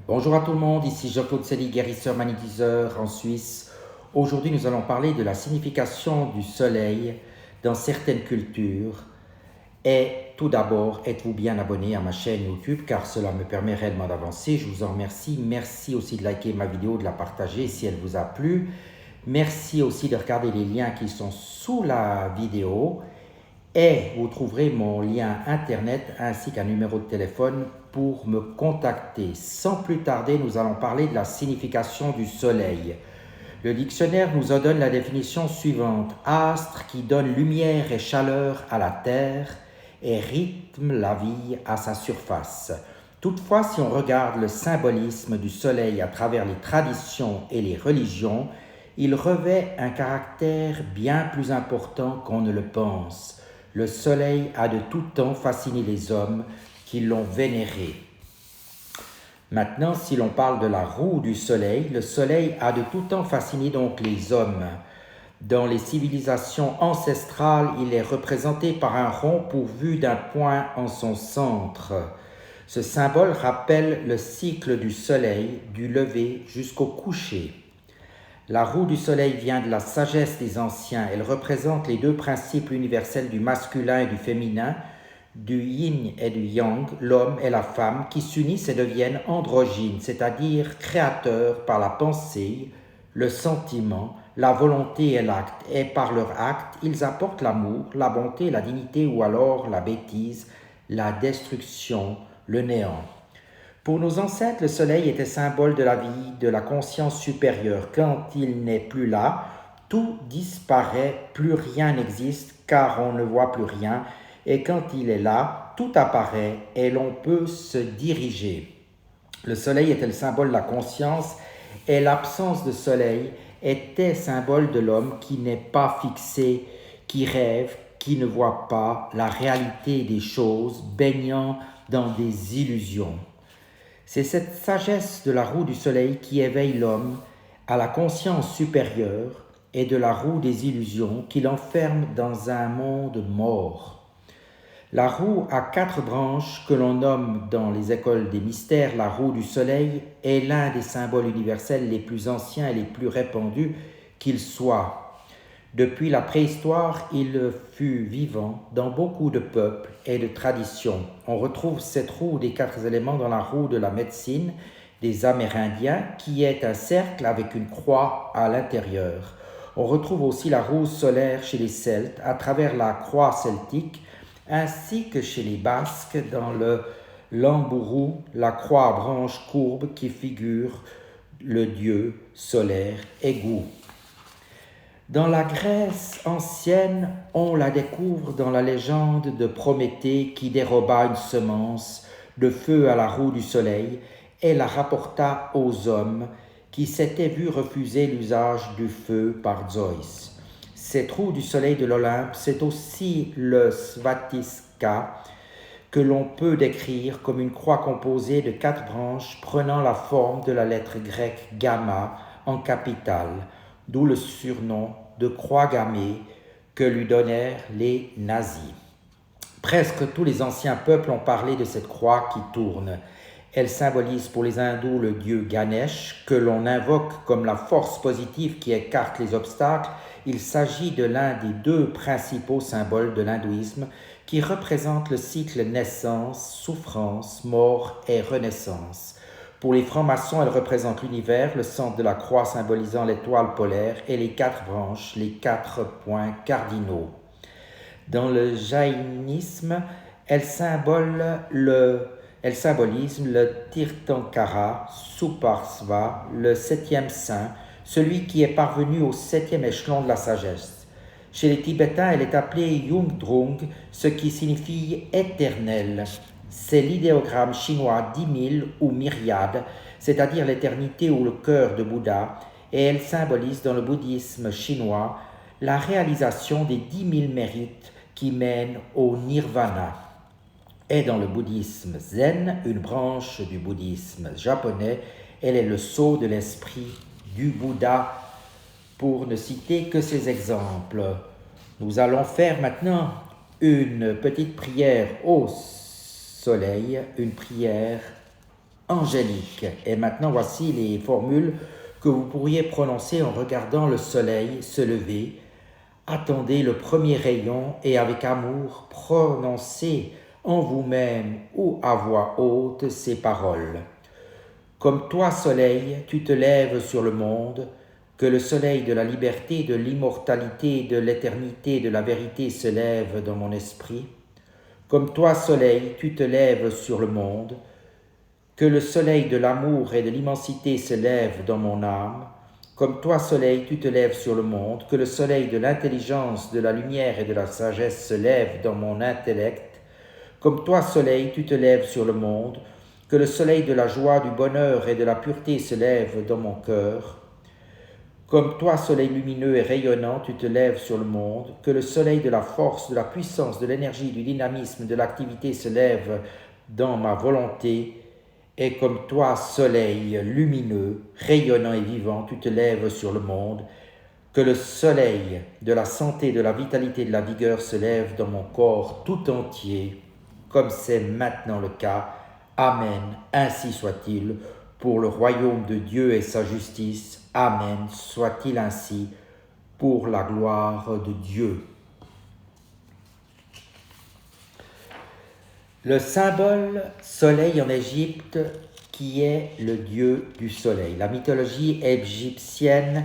Bonjour à tout le monde, ici Jean-Claude Sely, guérisseur magnétiseur en Suisse. Aujourd'hui, nous allons parler de la signification du soleil dans certaines cultures. Et tout d'abord, êtes-vous bien abonné à ma chaîne YouTube car cela me permet réellement d'avancer. Je vous en remercie. Merci aussi de liker ma vidéo, de la partager si elle vous a plu. Merci aussi de regarder les liens qui sont sous la vidéo. Et vous trouverez mon lien internet ainsi qu'un numéro de téléphone pour me contacter. Sans plus tarder, nous allons parler de la signification du soleil. Le dictionnaire nous en donne la définition suivante. Astre qui donne lumière et chaleur à la terre et rythme la vie à sa surface. Toutefois, si on regarde le symbolisme du soleil à travers les traditions et les religions, il revêt un caractère bien plus important qu'on ne le pense. Le soleil a de tout temps fasciné les hommes qui l'ont vénéré. Maintenant, si l'on parle de la roue du soleil, le soleil a de tout temps fasciné donc les hommes. Dans les civilisations ancestrales, il est représenté par un rond pourvu d'un point en son centre. Ce symbole rappelle le cycle du soleil, du lever jusqu'au coucher. La roue du soleil vient de la sagesse des anciens. Elle représente les deux principes universels du masculin et du féminin, du yin et du yang, l'homme et la femme, qui s'unissent et deviennent androgynes, c'est-à-dire créateurs par la pensée, le sentiment, la volonté et l'acte. Et par leur acte, ils apportent l'amour, la bonté, la dignité ou alors la bêtise, la destruction, le néant. Pour nos ancêtres, le soleil était symbole de la vie, de la conscience supérieure. Quand il n'est plus là, tout disparaît, plus rien n'existe car on ne voit plus rien. Et quand il est là, tout apparaît et l'on peut se diriger. Le soleil était le symbole de la conscience et l'absence de soleil était symbole de l'homme qui n'est pas fixé, qui rêve, qui ne voit pas la réalité des choses, baignant dans des illusions. C'est cette sagesse de la roue du soleil qui éveille l'homme à la conscience supérieure et de la roue des illusions qui l'enferme dans un monde mort. La roue à 4 branches que l'on nomme dans les écoles des mystères la roue du soleil est l'un des symboles universels les plus anciens et les plus répandus qu'il soit. Depuis la préhistoire, il fut vivant dans beaucoup de peuples et de traditions. On retrouve cette roue des 4 éléments dans la roue de la médecine des Amérindiens, qui est un cercle avec une croix à l'intérieur. On retrouve aussi la roue solaire chez les Celtes à travers la croix celtique, ainsi que chez les Basques dans le Lambourou, la croix à branches courbes qui figure le dieu solaire Égou. Dans la Grèce ancienne, on la découvre dans la légende de Prométhée qui déroba une semence de feu à la roue du soleil et la rapporta aux hommes qui s'étaient vus refuser l'usage du feu par Zeus. Cette roue du soleil de l'Olympe, c'est aussi le Svastika que l'on peut décrire comme une croix composée de 4 branches prenant la forme de la lettre grecque gamma en capitale, d'où le surnom de croix gammée que lui donnèrent les nazis. Presque tous les anciens peuples ont parlé de cette croix qui tourne. Elle symbolise pour les hindous le dieu Ganesh, que l'on invoque comme la force positive qui écarte les obstacles. Il s'agit de l'un des 2 principaux symboles de l'hindouisme qui représente le cycle naissance, souffrance, mort et renaissance. Pour les francs-maçons, elle représente l'univers, le centre de la croix symbolisant l'étoile polaire et les 4 branches, les 4 points cardinaux. Dans le jaïnisme, elle symbolise le Tirthankara Suparsva, le 7e saint, celui qui est parvenu au 7e échelon de la sagesse. Chez les Tibétains, elle est appelée Yungdrung, ce qui signifie éternel. C'est l'idéogramme chinois 10 000 ou myriade, c'est-à-dire l'éternité ou le cœur de Bouddha, et elle symbolise dans le bouddhisme chinois la réalisation des 10 000 mérites qui mènent au nirvana. Et dans le bouddhisme zen, une branche du bouddhisme japonais, elle est le sceau de l'esprit du Bouddha, pour ne citer que ces exemples. Nous allons faire maintenant une petite prière au soleil, une prière angélique. Et maintenant, voici les formules que vous pourriez prononcer en regardant le soleil se lever. Attendez le premier rayon et avec amour, prononcez en vous-même ou à voix haute ces paroles. Comme toi, soleil, tu te lèves sur le monde, que le soleil de la liberté, de l'immortalité, de l'éternité, de la vérité se lève dans mon esprit. Comme toi, soleil, tu te lèves sur le monde, que le soleil de l'amour et de l'immensité se lève dans mon âme. Comme toi, soleil, tu te lèves sur le monde, que le soleil de l'intelligence, de la lumière et de la sagesse se lève dans mon intellect. Comme toi, soleil, tu te lèves sur le monde, que le soleil de la joie, du bonheur et de la pureté se lève dans mon cœur. Comme toi, soleil lumineux et rayonnant, tu te lèves sur le monde, que le soleil de la force, de la puissance, de l'énergie, du dynamisme, de l'activité se lève dans ma volonté. Et comme toi, soleil lumineux, rayonnant et vivant, tu te lèves sur le monde, que le soleil de la santé, de la vitalité, de la vigueur se lève dans mon corps tout entier, comme c'est maintenant le cas. Amen, ainsi soit-il, pour le royaume de Dieu et sa justice. Amen, soit-il ainsi, pour la gloire de Dieu. Le symbole soleil en Égypte, qui est le dieu du soleil. La mythologie égyptienne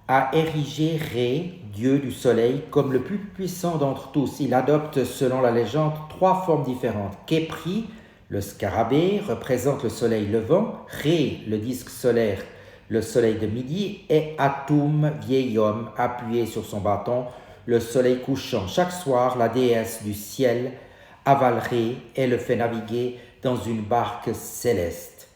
a érigé Ré, dieu du soleil, comme le plus puissant d'entre tous. Il adopte, selon la légende, 3 formes différentes. Képri, le scarabée, représente le soleil levant, Ré, le disque solaire, le soleil de midi, et Atum, vieil homme, appuyé sur son bâton, le soleil couchant. Chaque soir, la déesse du ciel avale Ré et le fait naviguer dans une barque céleste.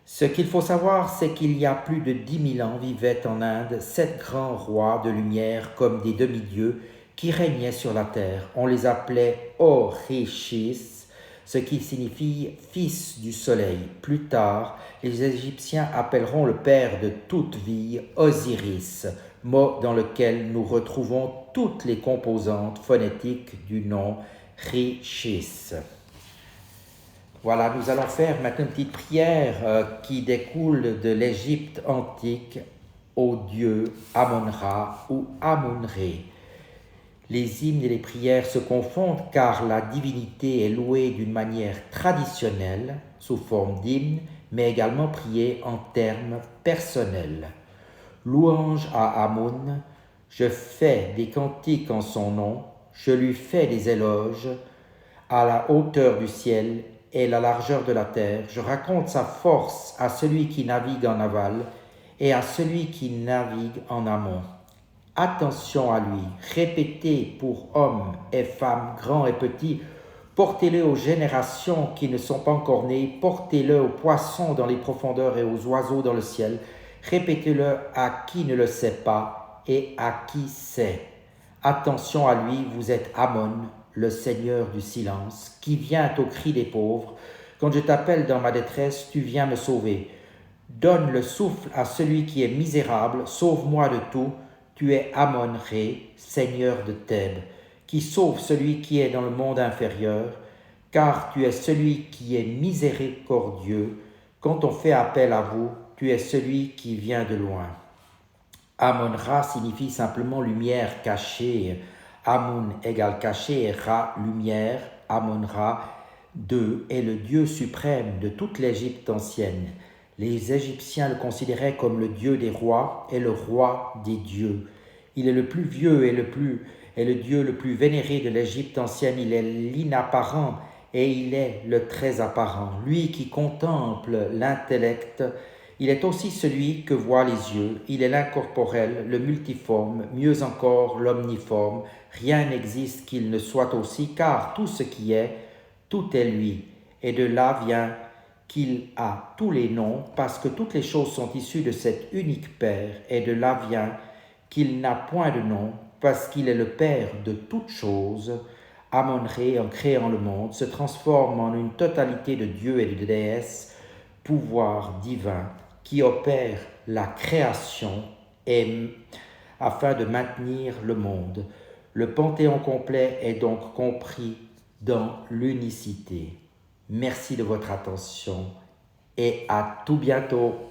Ce qu'il faut savoir, c'est qu'il y a plus de 10 000 ans vivaient en Inde 7 grands rois de lumière comme des demi-dieux qui régnaient sur la terre. On les appelait Orishis, ce qui signifie fils du soleil. Plus tard, les Égyptiens appelleront le père de toute vie Osiris, mot dans lequel nous retrouvons toutes les composantes phonétiques du nom Rishis. Voilà, nous allons faire maintenant une petite prière qui découle de l'Égypte antique au dieu Amon-Ra ou Amun-Ré. Les hymnes et les prières se confondent car la divinité est louée d'une manière traditionnelle, sous forme d'hymne, mais également priée en termes personnels. Louange à Amun, je fais des cantiques en son nom, je lui fais des éloges à la hauteur du ciel et la largeur de la terre. Je raconte sa force à celui qui navigue en aval et à celui qui navigue en amont. Attention à lui, répétez pour hommes et femmes, grands et petits, portez-le aux générations qui ne sont pas encore nées, portez-le aux poissons dans les profondeurs et aux oiseaux dans le ciel, répétez-le à qui ne le sait pas et à qui sait. Attention à lui, vous êtes Amon, le Seigneur du silence, qui vient au cri des pauvres. Quand je t'appelle dans ma détresse, tu viens me sauver. Donne le souffle à celui qui est misérable, sauve-moi de tout. Tu es Amon-Ré, Seigneur de Thèbes, qui sauve celui qui est dans le monde inférieur, car tu es celui qui est miséricordieux. Quand on fait appel à vous, tu es celui qui vient de loin. Amon-Ra signifie simplement lumière cachée. Amun égale caché et Ra, lumière. Amon-Ra, 2, est le dieu suprême de toute l'Égypte ancienne. Les Égyptiens le considéraient comme le dieu des rois et le roi des dieux. Il est le plus vieux et le dieu le plus vénéré de l'Égypte ancienne. Il est l'inapparent et il est le très apparent. Lui qui contemple l'intellect, il est aussi celui que voient les yeux. Il est l'incorporel, le multiforme, mieux encore l'omniforme. Rien n'existe qu'il ne soit aussi, car tout ce qui est, tout est lui. Et de là vient qu'il a tous les noms, parce que toutes les choses sont issues de cet unique Père, et de là vient qu'il n'a point de nom, parce qu'il est le Père de toutes choses. Amon-Ré, en créant le monde, se transforme en une totalité de dieux et de déesses, pouvoir divin, qui opère la création afin de maintenir le monde. Le panthéon complet est donc compris dans l'unicité. Merci de votre attention et à tout bientôt.